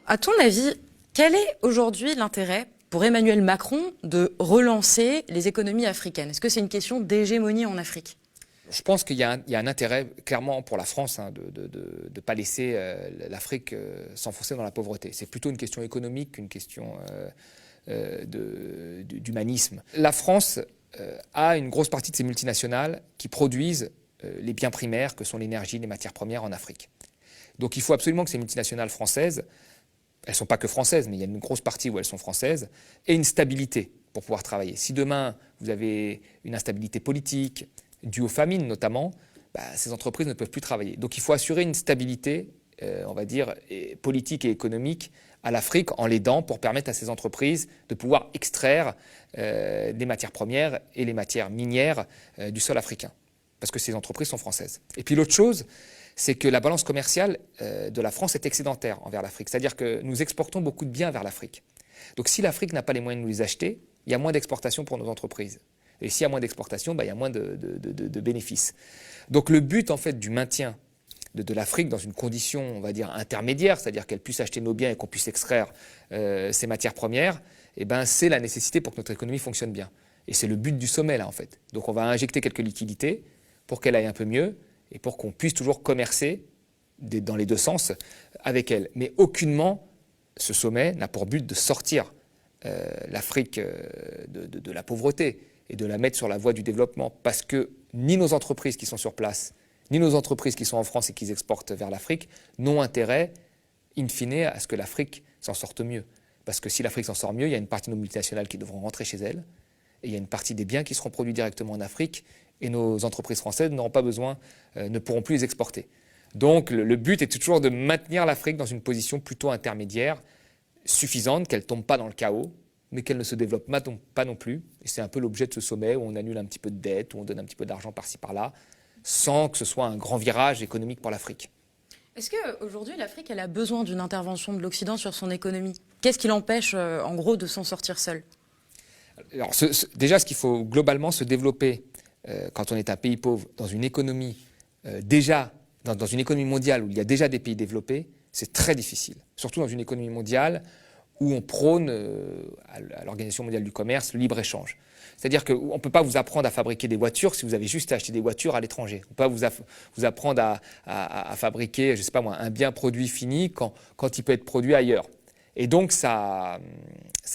À ton avis, quel est aujourd'hui l'intérêt pour Emmanuel Macron de relancer les économies africaines? Est-ce que c'est une question d'hégémonie en Afrique? Je pense qu'il y a un intérêt clairement pour la France de ne pas laisser l'Afrique s'enfoncer dans la pauvreté. C'est plutôt une question économique qu'une question d'humanisme. La France a une grosse partie de ses multinationales qui produisent les biens primaires que sont l'énergie, les matières premières en Afrique. Donc il faut absolument que ces multinationales françaises, elles ne sont pas que françaises, mais il y a une grosse partie où elles sont françaises, aient une stabilité pour pouvoir travailler. Si demain vous avez une instabilité politique, due aux famines notamment, ces entreprises ne peuvent plus travailler. Donc il faut assurer une stabilité, on va dire, politique et économique à l'Afrique en l'aidant pour permettre à ces entreprises de pouvoir extraire des matières premières et les matières minières du sol africain. Parce que ces entreprises sont françaises. Et puis l'autre chose, c'est que la balance commerciale de la France est excédentaire envers l'Afrique. C'est-à-dire que nous exportons beaucoup de biens vers l'Afrique. Donc si l'Afrique n'a pas les moyens de nous les acheter, il y a moins d'exportation pour nos entreprises. Et s'il y a moins d'exportation, il y a moins de bénéfices. Donc le but en fait du maintien de l'Afrique dans une condition, on va dire, intermédiaire, c'est-à-dire qu'elle puisse acheter nos biens et qu'on puisse extraire ces matières premières, c'est la nécessité pour que notre économie fonctionne bien. Et c'est le but du sommet là en fait. Donc on va injecter quelques liquidités pour qu'elle aille un peu mieux et pour qu'on puisse toujours commercer dans les deux sens avec elle. Mais aucunement, ce sommet n'a pour but de sortir l'Afrique de la pauvreté et de la mettre sur la voie du développement. Parce que ni nos entreprises qui sont sur place, ni nos entreprises qui sont en France et qui exportent vers l'Afrique n'ont intérêt, in fine, à ce que l'Afrique s'en sorte mieux. Parce que si l'Afrique s'en sort mieux, il y a une partie de nos multinationales qui devront rentrer chez elles, et il y a une partie des biens qui seront produits directement en Afrique, et nos entreprises françaises n'auront pas besoin, ne pourront plus les exporter. Donc le but est toujours de maintenir l'Afrique dans une position plutôt intermédiaire, suffisante, qu'elle ne tombe pas dans le chaos, mais qu'elle ne se développe pas non plus. Et c'est un peu l'objet de ce sommet où on annule un petit peu de dette, où on donne un petit peu d'argent par-ci par-là, sans que ce soit un grand virage économique pour l'Afrique. Est-ce qu'aujourd'hui, l'Afrique, elle a besoin d'une intervention de l'Occident sur son économie? Qu'est-ce qui l'empêche, en gros, de s'en sortir seule? Alors, déjà, ce qu'il faut globalement se développer quand on est un pays pauvre dans une économie dans une économie mondiale où il y a déjà des pays développés, c'est très difficile. Surtout dans une économie mondiale où on prône à l'Organisation mondiale du commerce le libre-échange. C'est-à-dire qu'on ne peut pas vous apprendre à fabriquer des voitures si vous avez juste acheté des voitures à l'étranger. On ne peut pas vous apprendre à fabriquer, je sais pas moi, un bien produit fini quand il peut être produit ailleurs. Et donc ça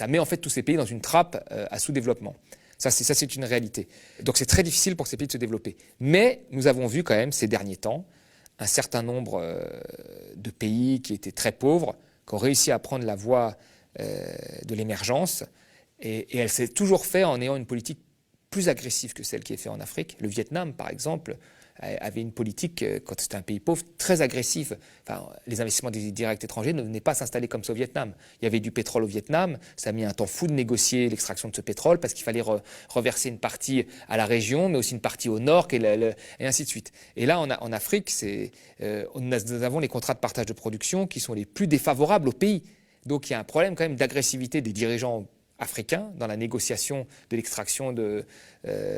met en fait tous ces pays dans une trappe à sous-développement. Ça, c'est une réalité. Donc c'est très difficile pour ces pays de se développer. Mais nous avons vu quand même ces derniers temps un certain nombre de pays qui étaient très pauvres, qui ont réussi à prendre la voie de l'émergence. Et elle s'est toujours fait en ayant une politique plus agressive que celle qui est faite en Afrique. Le Vietnam, par exemple, avait une politique, quand c'était un pays pauvre, très agressive. Enfin, les investissements directs étrangers ne venaient pas s'installer comme ça au Vietnam. Il y avait du pétrole au Vietnam, ça a mis un temps fou de négocier l'extraction de ce pétrole parce qu'il fallait reverser une partie à la région, mais aussi une partie au nord, et ainsi de suite. Et là, en Afrique, nous avons les contrats de partage de production qui sont les plus défavorables au pays. Donc il y a un problème quand même d'agressivité des dirigeants africains dans la négociation de l'extraction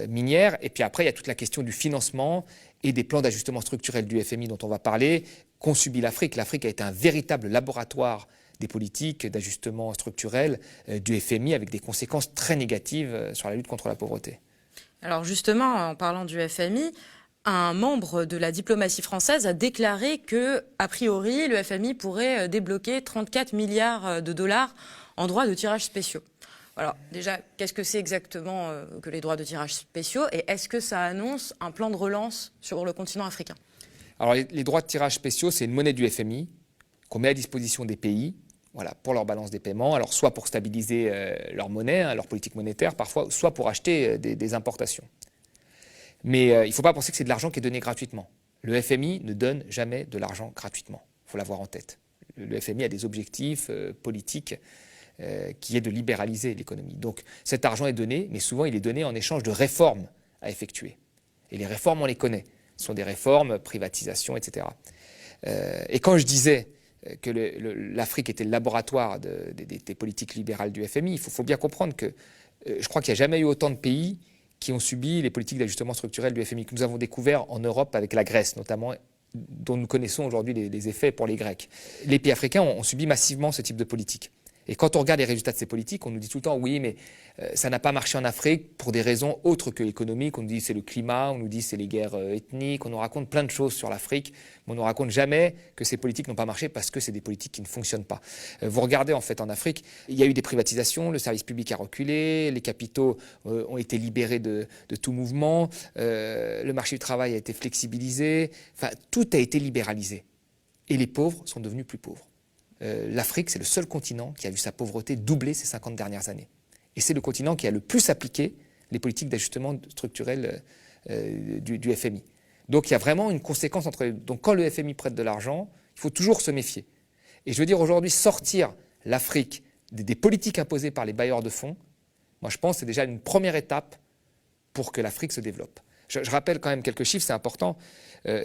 minière. Et puis après, il y a toute la question du financement et des plans d'ajustement structurel du FMI dont on va parler, qu'ont subi l'Afrique. L'Afrique a été un véritable laboratoire des politiques d'ajustement structurel du FMI avec des conséquences très négatives sur la lutte contre la pauvreté. Alors justement, en parlant du FMI, un membre de la diplomatie française a déclaré que, a priori, le FMI pourrait débloquer 34 milliards de dollars en droits de tirage spéciaux. Alors déjà, qu'est-ce que c'est exactement que les droits de tirage spéciaux et est-ce que ça annonce un plan de relance sur le continent africain? Alors les droits de tirage spéciaux, c'est une monnaie du FMI qu'on met à disposition des pays, voilà, pour leur balance des paiements, alors soit pour stabiliser leur monnaie, leur politique monétaire parfois, soit pour acheter des importations. Mais il ne faut pas penser que c'est de l'argent qui est donné gratuitement. Le FMI ne donne jamais de l'argent gratuitement, il faut l'avoir en tête. Le FMI a des objectifs politiques qui est de libéraliser l'économie. Donc cet argent est donné, mais souvent il est donné en échange de réformes à effectuer. Et les réformes, on les connaît. Ce sont des réformes, privatisation, etc. Et quand je disais que l'Afrique était le laboratoire des politiques libérales du FMI, il faut bien comprendre que je crois qu'il n'y a jamais eu autant de pays qui ont subi les politiques d'ajustement structurel du FMI que nous avons découvert en Europe avec la Grèce notamment dont nous connaissons aujourd'hui les effets pour les Grecs. Les pays africains ont subi massivement ce type de politique. Et quand on regarde les résultats de ces politiques, on nous dit tout le temps, oui, mais ça n'a pas marché en Afrique pour des raisons autres que économiques. On nous dit c'est le climat, on nous dit c'est les guerres ethniques, on nous raconte plein de choses sur l'Afrique, mais on ne nous raconte jamais que ces politiques n'ont pas marché parce que c'est des politiques qui ne fonctionnent pas. Vous regardez en fait en Afrique, il y a eu des privatisations, le service public a reculé, les capitaux ont été libérés de tout mouvement, le marché du travail a été flexibilisé, enfin tout a été libéralisé. Et les pauvres sont devenus plus pauvres. L'Afrique, c'est le seul continent qui a vu sa pauvreté doubler ces 50 dernières années. Et c'est le continent qui a le plus appliqué les politiques d'ajustement structurel du FMI. Donc il y a vraiment une conséquence entre... Donc quand le FMI prête de l'argent, il faut toujours se méfier. Et je veux dire aujourd'hui, sortir l'Afrique des politiques imposées par les bailleurs de fonds, moi je pense que c'est déjà une première étape pour que l'Afrique se développe. Je rappelle quand même quelques chiffres, c'est important.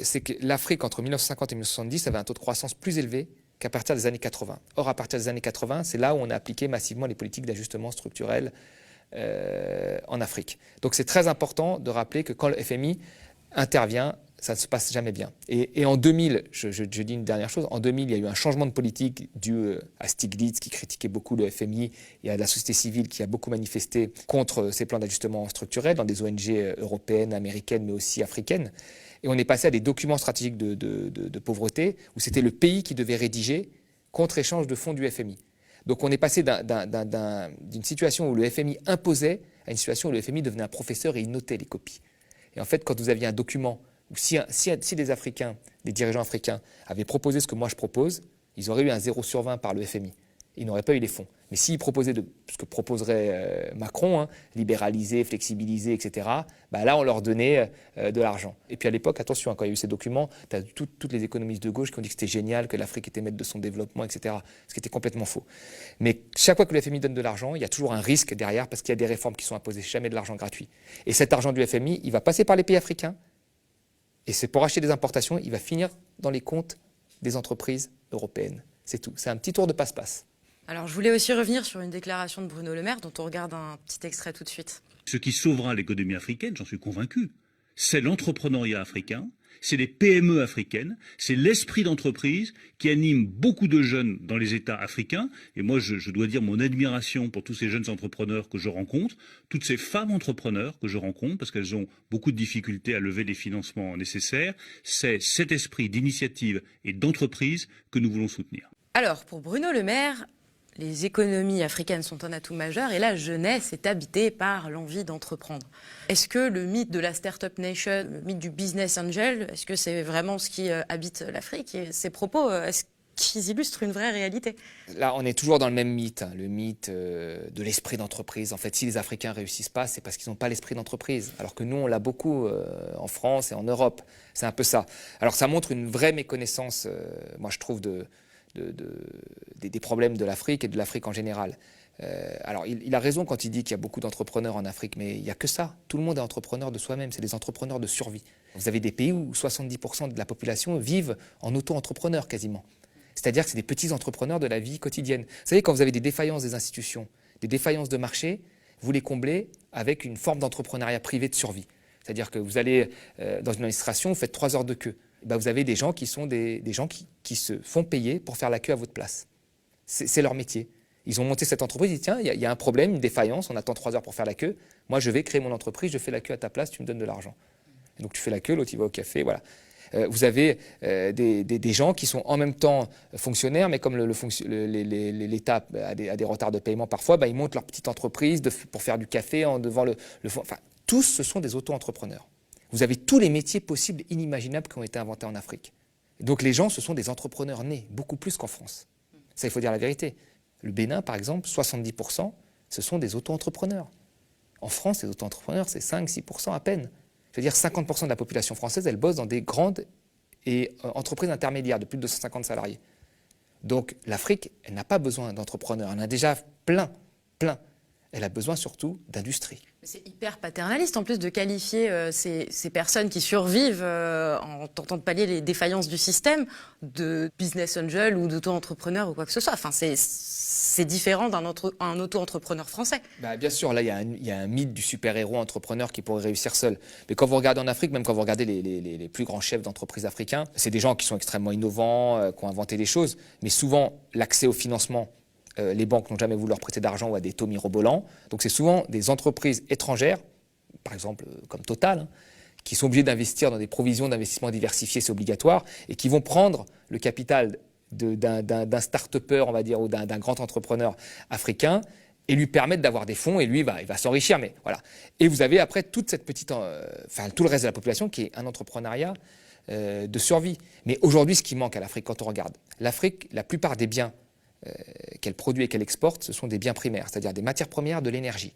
C'est que l'Afrique, entre 1950 et 1970, avait un taux de croissance plus élevé qu'à partir des années 80. Or, à partir des années 80, c'est là où on a appliqué massivement les politiques d'ajustement structurel en Afrique. Donc c'est très important de rappeler que quand le FMI intervient, ça ne se passe jamais bien. Et en 2000, je dis une dernière chose, en 2000, il y a eu un changement de politique dû à Stiglitz qui critiquait beaucoup le FMI et à la société civile qui a beaucoup manifesté contre ces plans d'ajustement structurel dans des ONG européennes, américaines, mais aussi africaines. Et on est passé à des documents stratégiques de pauvreté où c'était le pays qui devait rédiger contre-échange de fonds du FMI. Donc on est passé d'une situation où le FMI imposait à une situation où le FMI devenait un professeur et il notait les copies. Et en fait, quand vous aviez un document où si des Africains, des dirigeants africains avaient proposé ce que moi je propose, ils auraient eu un 0 sur 20 par le FMI. Ils n'auraient pas eu les fonds. Mais s'ils proposaient ce que proposerait Macron, libéraliser, flexibiliser, etc., bah là, on leur donnait de l'argent. Et puis à l'époque, attention, quand il y a eu ces documents, tu as toutes les économistes de gauche qui ont dit que c'était génial, que l'Afrique était maître de son développement, etc., ce qui était complètement faux. Mais chaque fois que le FMI donne de l'argent, il y a toujours un risque derrière parce qu'il y a des réformes qui sont imposées, jamais de l'argent gratuit. Et cet argent du FMI, il va passer par les pays africains, et c'est pour acheter des importations, il va finir dans les comptes des entreprises européennes. C'est tout. C'est un petit tour de passe-passe. Alors, je voulais aussi revenir sur une déclaration de Bruno Le Maire, dont on regarde un petit extrait tout de suite. Ce qui sauvera l'économie africaine, j'en suis convaincu, c'est l'entrepreneuriat africain, c'est les PME africaines, c'est l'esprit d'entreprise qui anime beaucoup de jeunes dans les États africains. Et moi, je dois dire mon admiration pour tous ces jeunes entrepreneurs que je rencontre, toutes ces femmes entrepreneurs que je rencontre, parce qu'elles ont beaucoup de difficultés à lever les financements nécessaires. C'est cet esprit d'initiative et d'entreprise que nous voulons soutenir. Alors, pour Bruno Le Maire, les économies africaines sont un atout majeur et la jeunesse est habitée par l'envie d'entreprendre. Est-ce que le mythe de la Startup Nation, le mythe du business angel, est-ce que c'est vraiment ce qui habite l'Afrique? Et ces propos, est-ce qu'ils illustrent une vraie réalité? Là, on est toujours dans le même mythe, le mythe de l'esprit d'entreprise. En fait, si les Africains ne réussissent pas, c'est parce qu'ils n'ont pas l'esprit d'entreprise. Alors que nous, on l'a beaucoup en France et en Europe. C'est un peu ça. Alors ça montre une vraie méconnaissance, moi je trouve, des problèmes de l'Afrique et de l'Afrique en général. Alors, il a raison quand il dit qu'il y a beaucoup d'entrepreneurs en Afrique, mais il n'y a que ça. Tout le monde est entrepreneur de soi-même, c'est des entrepreneurs de survie. Vous avez des pays où 70% de la population vivent en auto-entrepreneur quasiment. C'est-à-dire que c'est des petits entrepreneurs de la vie quotidienne. Vous savez, quand vous avez des défaillances des institutions, des défaillances de marché, vous les comblez avec une forme d'entrepreneuriat privé de survie. C'est-à-dire que vous allez dans une administration, vous faites 3 heures de queue. Ben, vous avez des gens qui sont des gens qui se font payer pour faire la queue à votre place. C'est leur métier. Ils ont monté cette entreprise, ils disent tiens, il y a un problème, une défaillance, on attend 3 heures pour faire la queue. Moi, je vais créer mon entreprise, je fais la queue à ta place, tu me donnes de l'argent. Et donc tu fais la queue, l'autre il va au café, voilà. Vous avez des gens qui sont en même temps fonctionnaires, mais comme l'État a des retards de paiement parfois, ben, ils montent leur petite entreprise pour faire du café devant le fond. Enfin, tous, ce sont des auto-entrepreneurs. Vous avez tous les métiers possibles, inimaginables qui ont été inventés en Afrique. Donc les gens, ce sont des entrepreneurs nés, beaucoup plus qu'en France. Ça, il faut dire la vérité. Le Bénin, par exemple, 70%, ce sont des auto-entrepreneurs. En France, les auto-entrepreneurs, c'est 5-6% à peine. Je veux dire, 50% de la population française, elle bosse dans des grandes entreprises intermédiaires de plus de 250 salariés. Donc l'Afrique, elle n'a pas besoin d'entrepreneurs. Elle en a déjà plein. Elle a besoin surtout d'industrie. C'est hyper paternaliste en plus de qualifier ces personnes qui survivent en tentant de pallier les défaillances du système de business angel ou d'auto-entrepreneur ou quoi que ce soit. Enfin, c'est c'est différent d'un auto-entrepreneur français. Bah, bien sûr, là, il y a un mythe du super-héros entrepreneur qui pourrait réussir seul. Mais quand vous regardez en Afrique, même quand vous regardez les plus grands chefs d'entreprise africains, c'est des gens qui sont extrêmement innovants, qui ont inventé des choses. Mais souvent, l'accès au financement, les banques n'ont jamais voulu leur prêter d'argent ou à des taux mirobolants. Donc c'est souvent des entreprises étrangères, par exemple comme Total, qui sont obligées d'investir dans des provisions d'investissement diversifiées, c'est obligatoire, et qui vont prendre le capital d'un start-upper, on va dire, ou d'un grand entrepreneur africain, et lui permettre d'avoir des fonds, et lui, il va s'enrichir. Mais voilà. Et vous avez après toute cette petite, tout le reste de la population qui est un entrepreneuriat de survie. Mais aujourd'hui, ce qui manque à l'Afrique, quand on regarde, l'Afrique, la plupart des biens qu'elle produit et qu'elle exporte, ce sont des biens primaires, c'est-à-dire des matières premières, de l'énergie.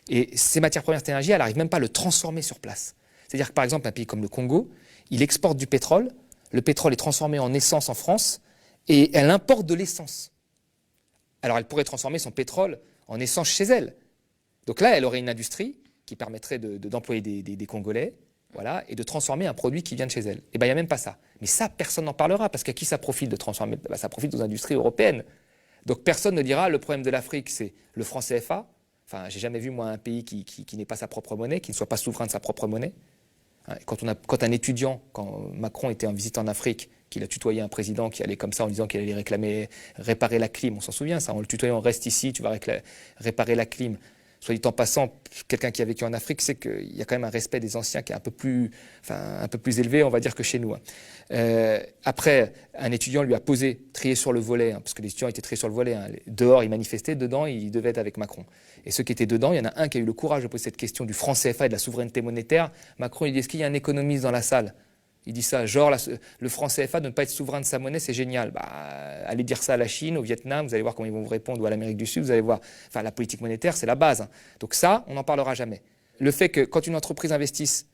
Et ces matières premières, cette énergie, elle n'arrive même pas à le transformer sur place. C'est-à-dire que par exemple, un pays comme le Congo, il exporte du pétrole, le pétrole est transformé en essence en France, et elle importe de l'essence. Alors elle pourrait transformer son pétrole en essence chez elle. Donc là, elle aurait une industrie qui permettrait d'employer des Congolais, voilà, et de transformer un produit qui vient de chez elle. Et bien, il n'y a même pas ça. Mais ça, personne n'en parlera, parce qu'à qui ça profite de transformer? Ça profite aux industries européennes. Donc personne ne dira, le problème de l'Afrique, c'est le franc CFA. Enfin, j'ai jamais vu, moi, un pays qui n'ait pas sa propre monnaie, qui ne soit pas souverain de sa propre monnaie. Quand un étudiant, quand Macron était en visite en Afrique, qu'il a tutoyé un président qui allait comme ça en disant qu'il allait réparer la clim, on s'en souvient ça, en le tutoyant, reste ici, tu vas réparer la clim. Soit dit en passant, quelqu'un qui a vécu en Afrique sait qu'il y a quand même un respect des anciens qui est un peu plus élevé, on va dire, que chez nous. Après, un étudiant lui a posé, trié sur le volet, parce que les étudiants étaient triés sur le volet. Dehors, ils manifestaient, dedans, ils devaient être avec Macron. Et ceux qui étaient dedans, il y en a un qui a eu le courage de poser cette question du franc CFA et de la souveraineté monétaire. Macron, il dit, est-ce qu'il y a un économiste dans la salle? Il dit ça, genre le franc CFA, de ne pas être souverain de sa monnaie, c'est génial. Allez dire ça à la Chine, au Vietnam, vous allez voir comment ils vont vous répondre, ou à l'Amérique du Sud, vous allez voir. Enfin, la politique monétaire, c'est la base. Donc ça, on n'en parlera jamais. Le fait que quand une entreprise investisse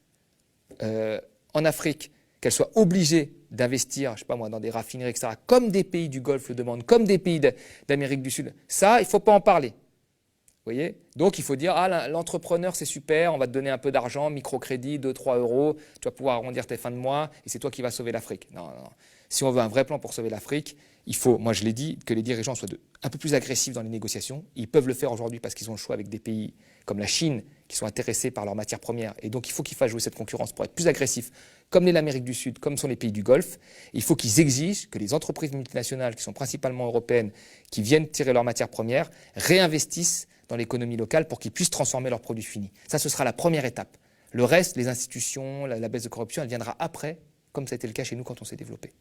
en Afrique, qu'elle soit obligée d'investir, je ne sais pas moi, dans des raffineries, etc., comme des pays du Golfe le demandent, comme des pays d'Amérique du Sud, ça, il ne faut pas en parler. Vous voyez? Donc il faut dire, l'entrepreneur c'est super, on va te donner un peu d'argent, microcrédit, 2-3 euros, tu vas pouvoir arrondir tes fins de mois et c'est toi qui vas sauver l'Afrique. Non. Si on veut un vrai plan pour sauver l'Afrique, il faut, moi je l'ai dit, que les dirigeants soient un peu plus agressifs dans les négociations. Ils peuvent le faire aujourd'hui parce qu'ils ont le choix avec des pays comme la Chine qui sont intéressés par leurs matières premières. Et donc il faut qu'ils fassent jouer cette concurrence pour être plus agressifs, comme l'Amérique du Sud, comme sont les pays du Golfe. Il faut qu'ils exigent que les entreprises multinationales, qui sont principalement européennes, qui viennent tirer leurs matières premières, réinvestissent dans l'économie locale pour qu'ils puissent transformer leurs produits finis. Ça, ce sera la première étape. Le reste, les institutions, la baisse de corruption, elle viendra après, comme ça a été le cas chez nous quand on s'est développé.